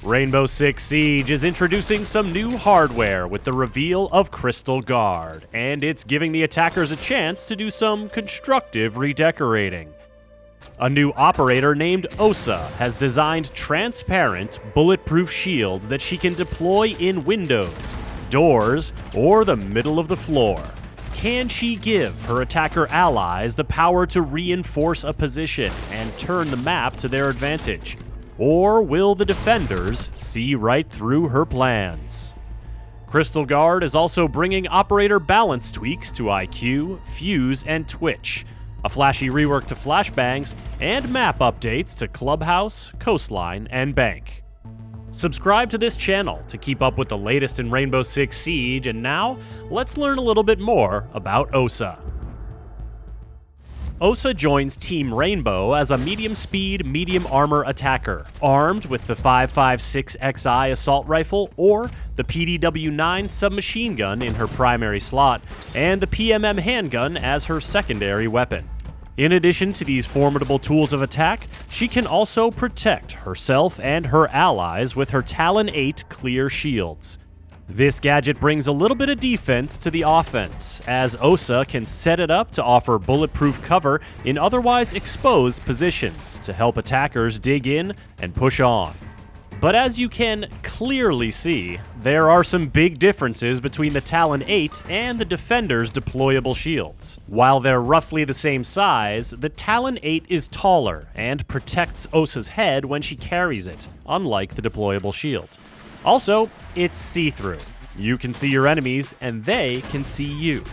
Rainbow Six Siege is introducing some new hardware with the reveal of Crystal Guard, and it's giving the attackers a chance to do some constructive redecorating. A new operator named Osa has designed transparent, bulletproof shields that she can deploy in windows, doors, or the middle of the floor. Can she give her attacker allies the power to reinforce a position and turn the map to their advantage? Or will the defenders see right through her plans? Crystal Guard is also bringing operator balance tweaks to IQ, Fuse, and Twitch, a flashy rework to flashbangs, and map updates to Clubhouse, Coastline, and Bank. Subscribe to this channel to keep up with the latest in Rainbow Six Siege, and now, let's learn a little bit more about Osa. Osa joins Team Rainbow as a medium-speed, medium-armor attacker, armed with the 5.56 XI assault rifle or the PDW-9 submachine gun in her primary slot, and the PMM handgun as her secondary weapon. In addition to these formidable tools of attack, she can also protect herself and her allies with her Talon 8 clear shields. This gadget brings a little bit of defense to the offense, as Osa can set it up to offer bulletproof cover in otherwise exposed positions to help attackers dig in and push on. But as you can clearly see, there are some big differences between the Talon 8 and the Defender's deployable shields. While they're roughly the same size, the Talon 8 is taller and protects Osa's head when she carries it, unlike the deployable shield. Also, it's see-through. You can see your enemies, and they can see you.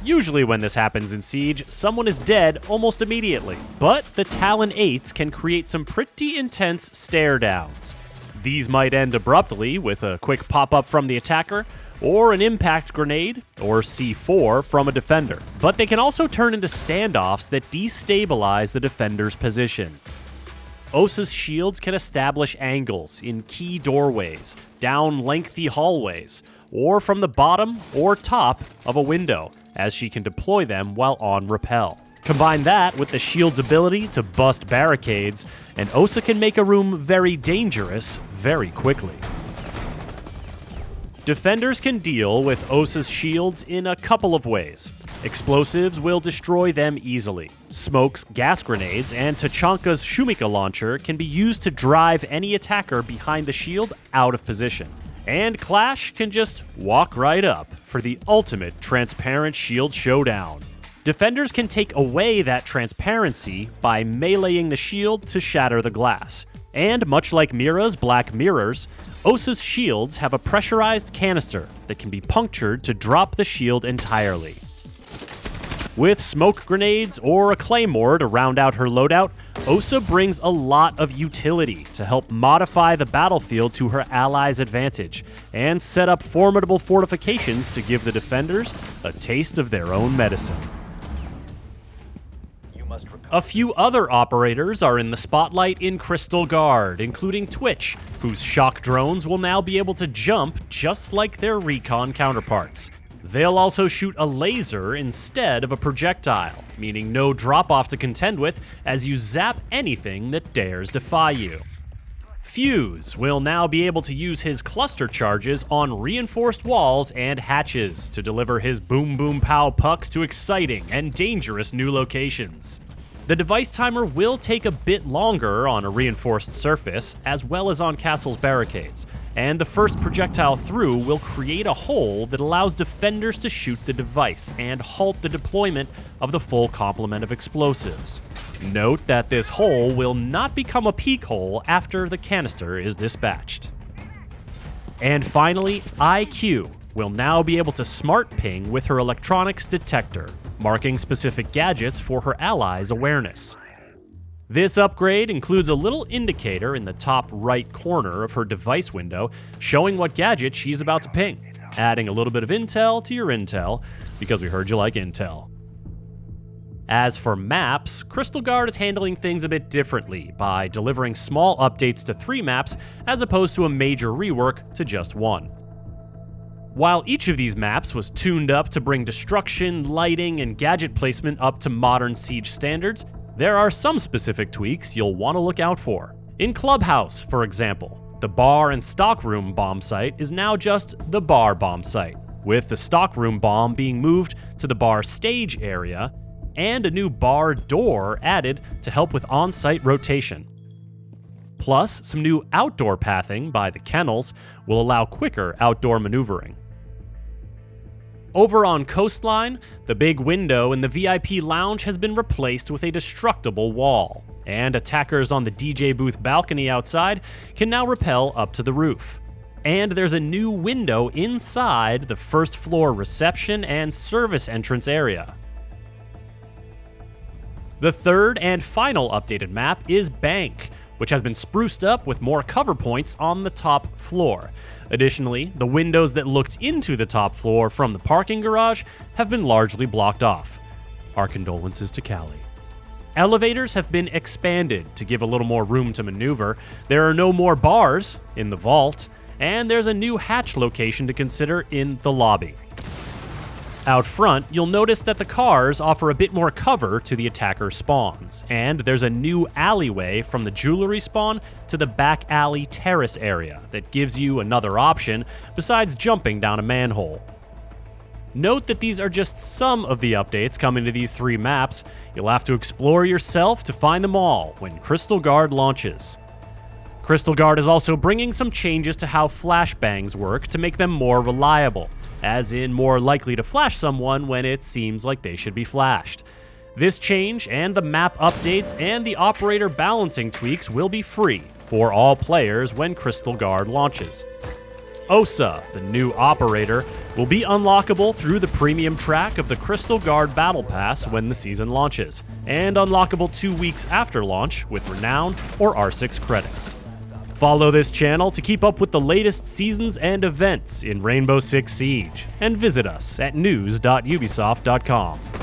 Usually when this happens in Siege, someone is dead almost immediately, but the Talon 8s can create some pretty intense stare-downs. These might end abruptly with a quick pop-up from the attacker, or an impact grenade, or C4 from a defender. But they can also turn into standoffs that destabilize the defender's position. Osa's shields can establish angles in key doorways, down lengthy hallways, or from the bottom or top of a window, as she can deploy them while on rappel. Combine that with the shield's ability to bust barricades, and Osa can make a room very dangerous very quickly. Defenders can deal with Osa's shields in a couple of ways. Explosives will destroy them easily. Smoke's gas grenades and Tachanka's Shumika launcher can be used to drive any attacker behind the shield out of position. And Clash can just walk right up for the ultimate transparent shield showdown. Defenders can take away that transparency by meleeing the shield to shatter the glass. And much like Mira's Black Mirrors, Osa's shields have a pressurized canister that can be punctured to drop the shield entirely. With smoke grenades or a claymore to round out her loadout, Osa brings a lot of utility to help modify the battlefield to her allies' advantage, and set up formidable fortifications to give the defenders a taste of their own medicine. A few other operators are in the spotlight in Crystal Guard, including Twitch, whose shock drones will now be able to jump just like their recon counterparts. They'll also shoot a laser instead of a projectile, meaning no drop-off to contend with as you zap anything that dares defy you. Fuse will now be able to use his cluster charges on reinforced walls and hatches to deliver his boom boom pow pucks to exciting and dangerous new locations. The device timer will take a bit longer on a reinforced surface, as well as on castle's barricades, and the first projectile through will create a hole that allows defenders to shoot the device and halt the deployment of the full complement of explosives. Note that this hole will not become a peek hole after the canister is dispatched. And finally, IQ will now be able to smart ping with her electronics detector, marking specific gadgets for her allies' awareness. This upgrade includes a little indicator in the top right corner of her device window showing what gadget she's about to ping, adding a little bit of intel to your intel, because we heard you like intel. As for maps, Crystal Guard is handling things a bit differently by delivering small updates to 3 maps as opposed to a major rework to just 1. While each of these maps was tuned up to bring destruction, lighting, and gadget placement up to modern Siege standards, there are some specific tweaks you'll want to look out for. In Clubhouse, for example, The bar and stockroom bomb site is now just the bar bomb site, with the stockroom bomb being moved to the bar stage area and a new bar door added to help with on-site rotation. Plus, some new outdoor pathing by the kennels will allow quicker outdoor maneuvering. Over on Coastline, the big window in the VIP lounge has been replaced with a destructible wall, and attackers on the DJ booth balcony outside can now rappel up to the roof. And there's a new window inside the first floor reception and service entrance area. The third and final updated map is Bank, which has been spruced up with more cover points on the top floor. Additionally, the windows that looked into the top floor from the parking garage have been largely blocked off. Our condolences to Callie. Elevators have been expanded to give a little more room to maneuver. There are no more bars in the vault, and there's a new hatch location to consider in the lobby. Out front, you'll notice that the cars offer a bit more cover to the attacker spawns, and there's a new alleyway from the jewelry spawn to the back alley terrace area that gives you another option besides jumping down a manhole. Note that these are just some of the updates coming to these three maps. You'll have to explore yourself to find them all when Crystal Guard launches. Crystal Guard is also bringing some changes to how flashbangs work to make them more reliable, as in more likely to flash someone when it seems like they should be flashed. This change and the map updates and the operator balancing tweaks will be free for all players when Crystal Guard launches. Osa, the new operator, will be unlockable through the premium track of the Crystal Guard Battle Pass when the season launches, and unlockable 2 weeks after launch with Renown or R6 credits. Follow this channel to keep up with the latest seasons and events in Rainbow Six Siege, and visit us at news.ubisoft.com.